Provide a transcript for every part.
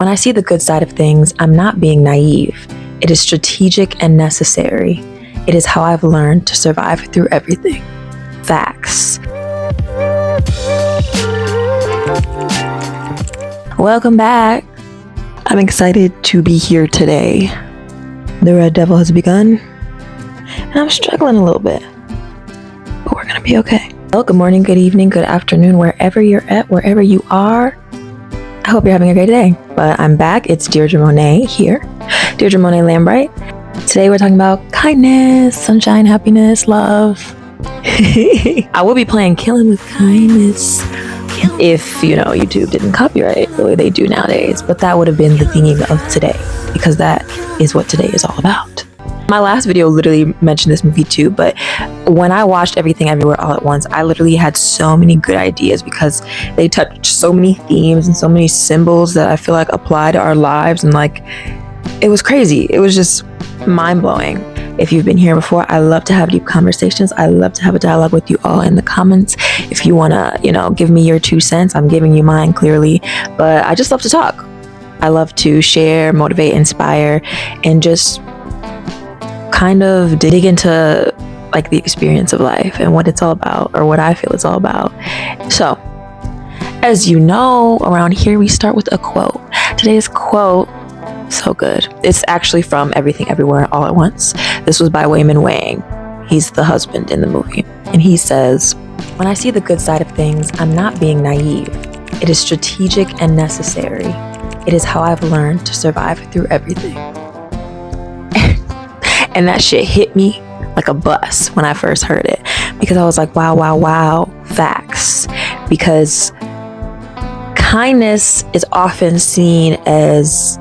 When I see the good side of things, I'm not being naive. It is strategic and necessary. It is how I've learned to survive through everything. Facts. Welcome back. I'm excited to be here today. The Red Devil has begun, and I'm struggling a little bit, but we're gonna be okay. Well, good morning, good evening, good afternoon, wherever you're at, wherever you are. I hope you're having a great day. But I'm back. It's Deirdre Monet here. Deirdre Monet Lambright. Today we're talking about kindness, sunshine, happiness, love. I will be playing Killing with Kindness if, YouTube didn't copyright the way they do nowadays. But that would have been the theme of today, because that is what today is all about. My last video literally mentioned this movie too, but when I watched Everything Everywhere All at Once, I literally had so many good ideas because they touched so many themes and so many symbols that I feel like apply to our lives, and it was crazy. It was just mind-blowing. If you've been here before, I love to have deep conversations. I love to have a dialogue with you all in the comments. If you want to, give me your 2 cents, I'm giving you mine clearly, but I just love to talk. I love to share, motivate, inspire, and just kind of dig into the experience of life and what it's all about, or what I feel it's all about. So, as you know, around here we start with a quote. Today's quote, so good. It's actually from Everything Everywhere All at Once. This was by Wayman Wang. He's the husband in the movie. And he says, "When I see the good side of things, I'm not being naive. It is strategic and necessary. It is how I've learned to survive through everything." And that shit hit me like a bus when I first heard it, because I was like, wow, facts. Because kindness is often seen as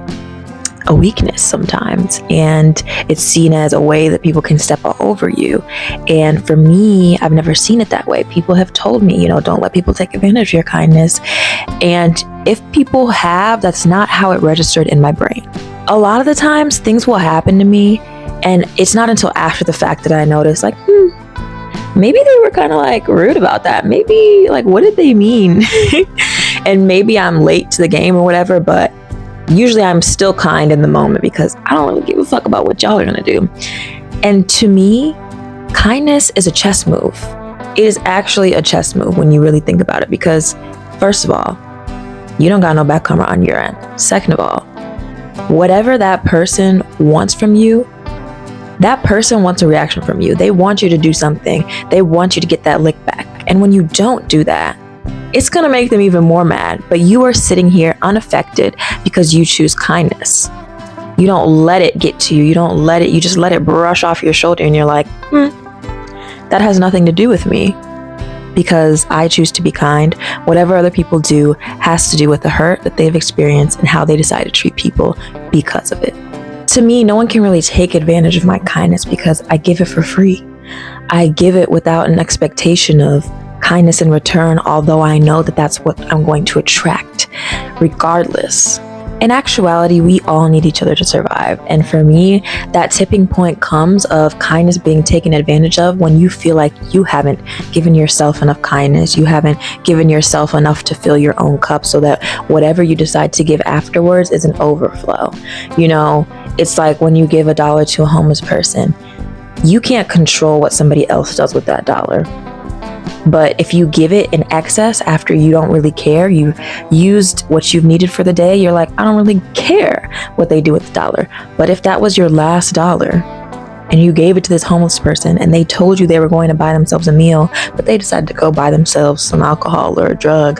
a weakness sometimes, and it's seen as a way that people can step all over you. And for me, I've never seen it that way. People have told me, don't let people take advantage of your kindness. And if people have, that's not how it registered in my brain. A lot of the times things will happen to me, and it's not until after the fact that I notice, maybe they were kind of rude about that. Maybe what did they mean? And maybe I'm late to the game or whatever, but usually I'm still kind in the moment because I don't really give a fuck about what y'all are gonna do. And to me, kindness is a chess move. It is actually a chess move when you really think about it, because first of all, you don't got no backcomer on your end. Second of all, whatever that person wants from you, that person wants a reaction from you. They want you to do something. They want you to get that lick back. And when you don't do that, it's gonna make them even more mad. But you are sitting here unaffected because you choose kindness. You don't let it get to you. You just let it brush off your shoulder, and you're like, that has nothing to do with me, because I choose to be kind. Whatever other people do has to do with the hurt that they've experienced and how they decide to treat people because of it. To me, no one can really take advantage of my kindness because I give it for free. I give it without an expectation of kindness in return, although I know that that's what I'm going to attract regardless. In actuality, we all need each other to survive. And for me, that tipping point comes of kindness being taken advantage of when you feel like you haven't given yourself enough kindness. You haven't given yourself enough to fill your own cup, so that whatever you decide to give afterwards is an overflow. It's like when you give $1 to a homeless person, you can't control what somebody else does with that dollar. But if you give it in excess after you don't really care, you used what you've needed for the day, you're like, I don't really care what they do with the dollar. But if that was your last dollar and you gave it to this homeless person and they told you they were going to buy themselves a meal, but they decided to go buy themselves some alcohol or a drug,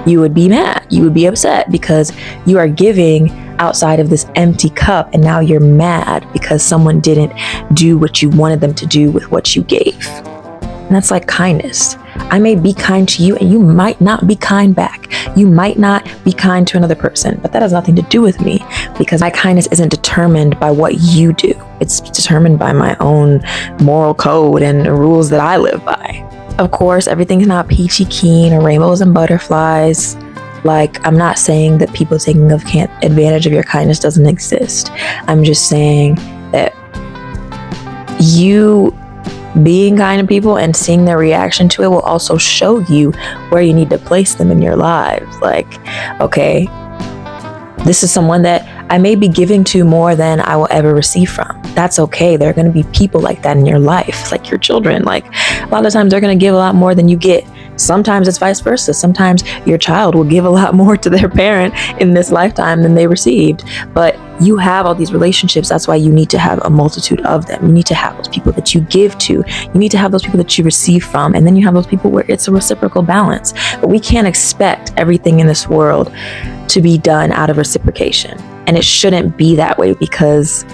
you would be mad. You would be upset because you are giving outside of this empty cup, and now you're mad because someone didn't do what you wanted them to do with what you gave. And that's like kindness. I may be kind to you and you might not be kind back. You might not be kind to another person, but that has nothing to do with me, because my kindness isn't determined by what you do. It's determined by my own moral code and the rules that I live by. Of course, everything's not peachy keen or rainbows and butterflies. I'm not saying that people taking advantage of your kindness doesn't exist. I'm just saying that you being kind to people and seeing their reaction to it will also show you where you need to place them in your lives. Okay, This is someone that I may be giving to more than I will ever receive from. That's okay. There are going to be people like that in your life, like your children. Like a lot of times they're going to give a lot more than you get. Sometimes it's vice versa. Sometimes your child will give a lot more to their parent in this lifetime than they received. But you have all these relationships. That's why you need to have a multitude of them. You need to have those people that you give to. You need to have those people that you receive from. And then you have those people where it's a reciprocal balance. But we can't expect everything in this world to be done out of reciprocation. And it shouldn't be that way, because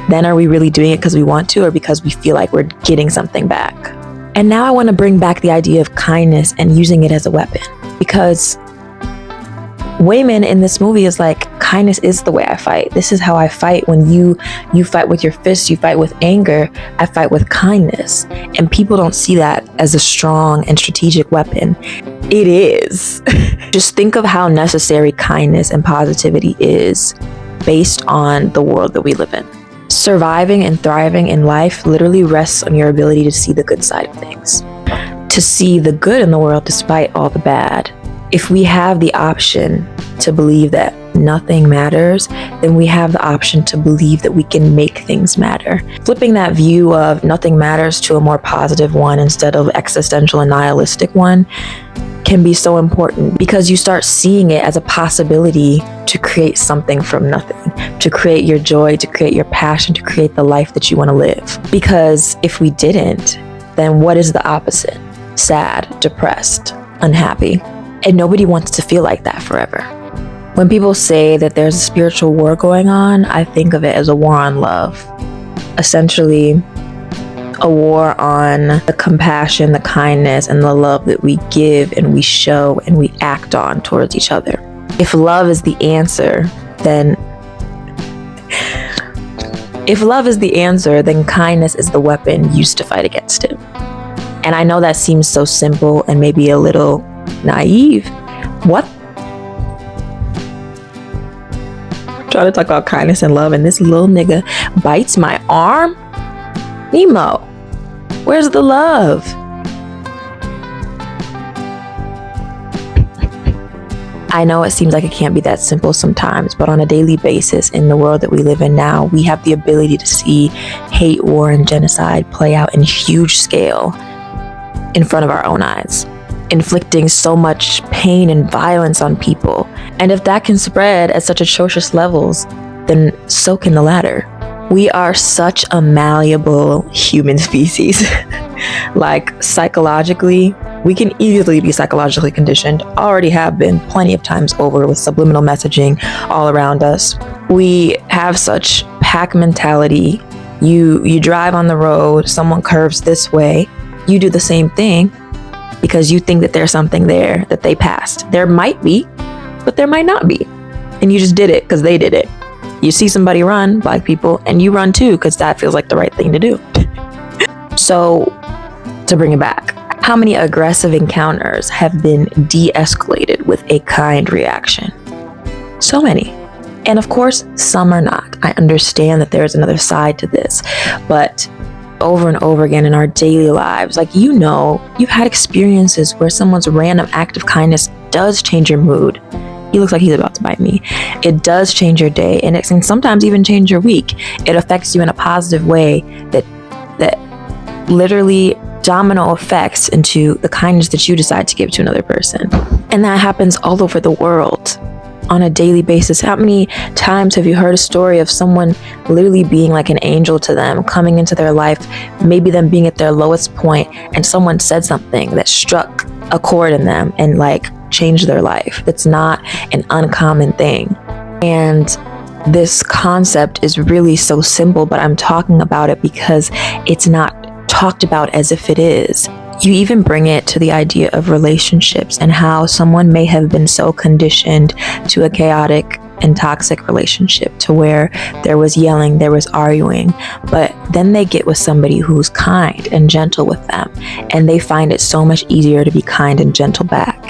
then are we really doing it because we want to, or because we feel like we're getting something back? And now I want to bring back the idea of kindness and using it as a weapon, because Wayman in this movie is like, kindness is the way I fight. This is how I fight. When you fight with your fists, you fight with anger, I fight with kindness. And people don't see that as a strong and strategic weapon. It is. Just think of how necessary kindness and positivity is based on the world that we live in. Surviving and thriving in life literally rests on your ability to see the good side of things, to see the good in the world despite all the bad. If we have the option to believe that nothing matters, then we have the option to believe that we can make things matter. Flipping that view of nothing matters to a more positive one instead of existential and nihilistic one can be so important, because you start seeing it as a possibility to create something from nothing, to create your joy, to create your passion, to create the life that you want to live. Because if we didn't, then what is the opposite? Sad, depressed, unhappy. And nobody wants to feel like that forever. When people say that there's a spiritual war going on, I think of it as a war on love. Essentially, a war on the compassion, the kindness, and the love that we give and we show and we act on towards each other. If love is the answer, then kindness is the weapon used to fight against it. And I know that seems so simple and maybe a little naive. What? I'm trying to talk about kindness and love, and this little nigga bites my arm? Nemo, where's the love? I know it seems like it can't be that simple sometimes, but on a daily basis in the world that we live in now, we have the ability to see hate, war, and genocide play out in huge scale in front of our own eyes, inflicting so much pain and violence on people. And if that can spread at such atrocious levels, then so can the latter. We are such a malleable human species. Like psychologically, we can easily be psychologically conditioned, already have been plenty of times over with subliminal messaging all around us. We have such pack mentality. You drive on the road, someone curves this way, you do the same thing because you think that there's something there that they passed. There might be, but there might not be. And you just did it because they did it. You see somebody run, Black people, and you run too because that feels like the right thing to do. So, to bring it back, how many aggressive encounters have been de-escalated with a kind reaction? So many. And of course, some are not. I understand that there's another side to this, but over and over again in our daily lives, like, you know, you've had experiences where someone's random act of kindness does change your mood. He looks like he's about to bite me. It does change your day, and it can sometimes even change your week. It affects you in a positive way that literally domino effects into the kindness that you decide to give to another person. And that happens all over the world on a daily basis. How many times have you heard a story of someone literally being like an angel to them, coming into their life, maybe them being at their lowest point, and someone said something that struck a chord in them and like changed their life? That's not an uncommon thing. And this concept is really so simple, but I'm talking about it because it's not talked about as if it is. You even bring it to the idea of relationships and how someone may have been so conditioned to a chaotic and toxic relationship to where there was yelling, there was arguing, but then they get with somebody who's kind and gentle with them, and they find it so much easier to be kind and gentle back,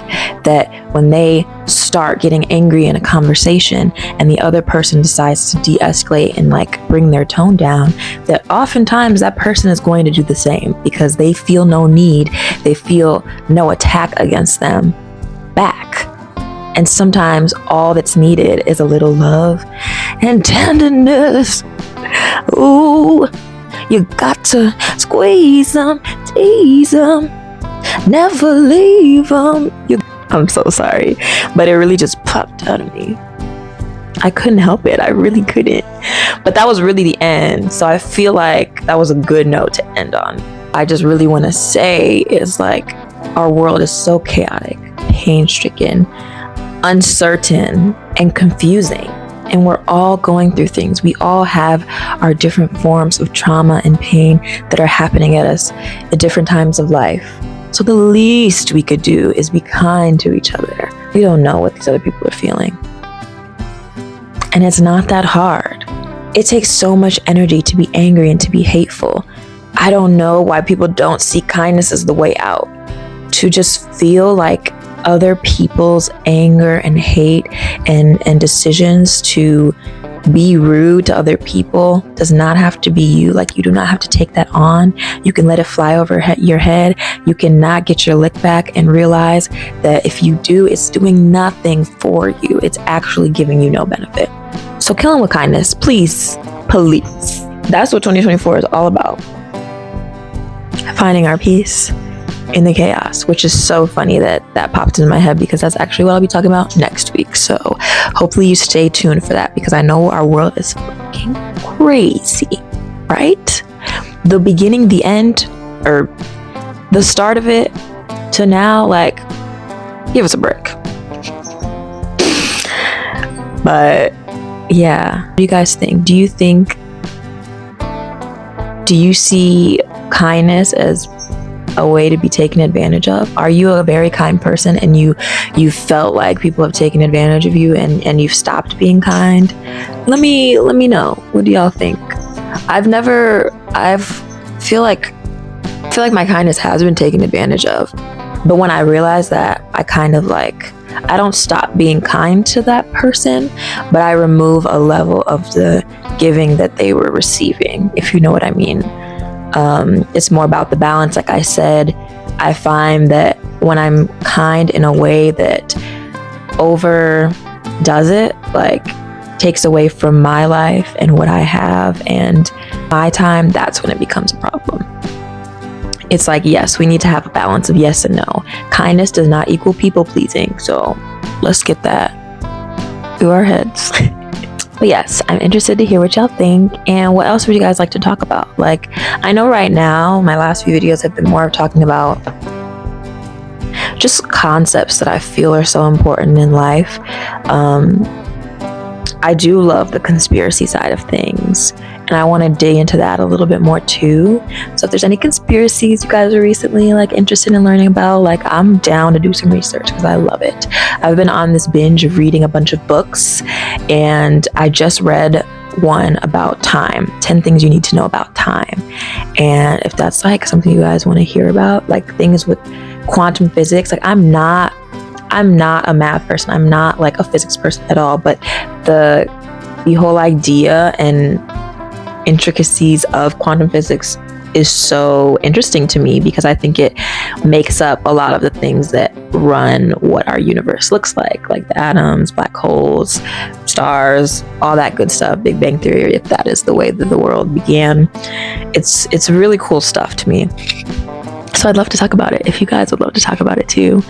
that when they start getting angry in a conversation and the other person decides to de-escalate and like bring their tone down, that oftentimes that person is going to do the same because they feel no need, they feel no attack against them back. And sometimes all that's needed is a little love and tenderness. Ooh, you got to squeeze them, tease them, never leave them. I'm so sorry, but it really just popped out of me. I couldn't help it. I really couldn't. But that was really the end. So I feel like that was a good note to end on. I just really want to say is like, our world is so chaotic, pain-stricken, uncertain, and confusing. And we're all going through things. We all have our different forms of trauma and pain that are happening at us at different times of life. So the least we could do is be kind to each other. We don't know what these other people are feeling. And it's not that hard. It takes so much energy to be angry and to be hateful. I don't know why people don't see kindness as the way out. To just feel like other people's anger and hate and decisions to be rude to other people does not have to be you. Like, you do not have to take that on. You can let it fly over your head. You cannot get your lick back and realize that if you do, it's doing nothing for you. It's actually giving you no benefit. So kill them with kindness, please, please. That's what 2024 is all about. Finding our peace in the chaos, which is so funny that popped into my head, because that's actually what I'll be talking about next week. So hopefully you stay tuned for that, because I know our world is fucking crazy, right? The beginning, the end, or the start of it to now, like, give us a break. But yeah, what do you guys think? Do you see kindness as a way to be taken advantage of? Are you a very kind person and you felt like people have taken advantage of you and you've stopped being kind? Let me know. What do y'all think? I feel like my kindness has been taken advantage of. But when I realize that, I don't stop being kind to that person, but I remove a level of the giving that they were receiving, if you know what I mean. It's more about the balance. Like I said, I find that when I'm kind in a way that overdoes it, like takes away from my life and what I have and my time, that's when it becomes a problem. It's like, yes, we need to have a balance of yes and no. Kindness does not equal people pleasing. So let's get that through our heads. But yes, I'm interested to hear what y'all think, and what else would you guys like to talk about? Like, I know right now my last few videos have been more of talking about just concepts that I feel are so important in life. I do love the conspiracy side of things, and I want to dig into that a little bit more too. So if there's any conspiracies you guys are recently like interested in learning about, like, I'm down to do some research because I love it. I've been on this binge of reading a bunch of books, and I just read one about time, 10 things you need to know about time. And if that's like something you guys want to hear about, like things with quantum physics, like I'm not a math person. I'm not like a physics person at all, but the whole idea and intricacies of quantum physics is so interesting to me, because I think it makes up a lot of the things that run what our universe looks like the atoms, black holes, stars, all that good stuff, Big Bang Theory, if that is the way that the world began. It's really cool stuff to me. So I'd love to talk about it if you guys would love to talk about it too.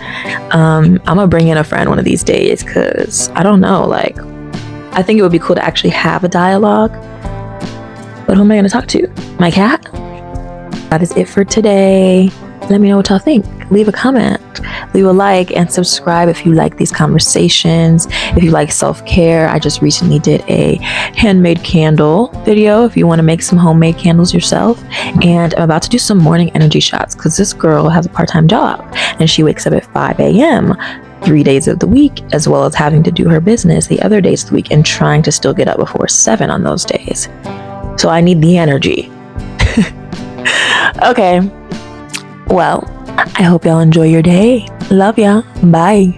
I'm gonna bring in a friend one of these days, because I don't know, like, I think it would be cool to actually have a dialogue. But who am I gonna talk to? My cat? That is it for today. Let me know what y'all think. Leave a comment, leave a like, and subscribe if you like these conversations. If you like self-care, I just recently did a handmade candle video if you want to make some homemade candles yourself. And I'm about to do some morning energy shots, because this girl has a part-time job and she wakes up at 5 a.m. 3 days of the week, as well as having to do her business the other days of the week and trying to still get up before 7 on those days. So I need the energy. Okay. Well, I hope y'all enjoy your day. Love ya. Bye.